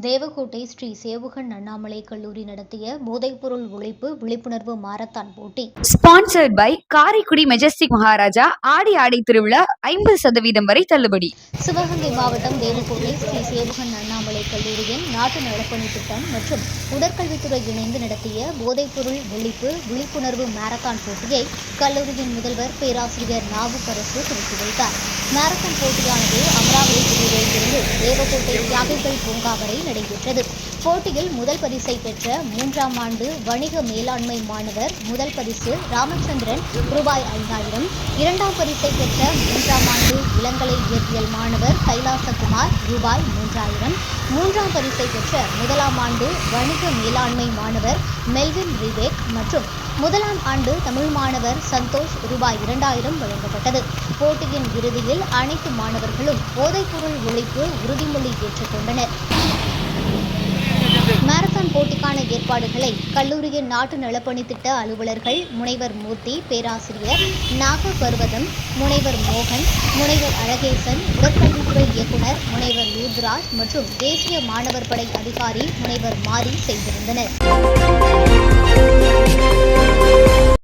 தேவகோட்டை ஸ்ரீ சேவுகன் அண்ணாமலை கல்லூரி நடத்திய போதைப்பொருள் ஒழிப்பு விழிப்புணர்வு மாரத்தான் போட்டி sponsored by Karaikudi majestic Maharaja Aadi திருவிழா 50% வரை தள்ளுபடி. சிவகங்கை மாவட்டம் தேவகோட்டை ஸ்ரீ சேவுகன் அண்ணாமலை கல்லூரியின் நாட்டு நலப்பணி திட்டம் மற்றும் உடற்கல்வித்துறை இணைந்து நடத்திய போதைப்பொருள் ஒழிப்பு விழிப்புணர்வு மாரத்தான் போட்டியை கல்லூரியின் முதல்வர் பேராசிரியர் நாவுக்கரசு துவக்கி வைத்தார். மாரத்தான் போட்டியானது அமராவதி பிரிவிலிருந்து தேவகோட்டை தியாகிகள் பூங்கா வரை நடைபெற்றது. போட்டியில் முதல் பரிசை பெற்ற 3ஆம் ஆண்டு வணிக மேலாண்மை மாணவர் முதல் பரிசு ராமச்சந்திரன் ரூபாய் 5000, 2ஆம் பரிசை பெற்ற 3ஆம் ஆண்டு இளங்கலை இயற்பியல் மாணவர் கைலாசகுமார் ரூபாய் 3000, 3ஆம் பரிசை பெற்ற 1ஆம் ஆண்டு வணிக மேலாண்மை மாணவர் மெல்வின் ரிவேக் மற்றும் 1ஆம் ஆண்டு தமிழ் மாணவர் சந்தோஷ் ரூபாய் 2000 வழங்கப்பட்டது. போட்டியின் இறுதியில் அனைத்து மாணவர்களும் போதைப்பொருள் ஒழிப்பு உறுதிமொழி ஏற்றுக்கொண்டனர். மாரத்தான் போட்டிக்கான ஏற்பாடுகளை கல்லூரியின் நாட்டு நலப்பணி திட்ட அலுவலர்கள் முனைவர் மூர்த்தி, பேராசிரியர் நாகபர்வதம், முனைவர் மோகன், முனைவர் அழகேசன், உடற்கல்வித்துறை இயக்குனர் முனைவர் லூத்ராஜ் மற்றும் தேசிய மாணவர் படை அதிகாரி முனைவர் மாரி செய்திருந்தனர்.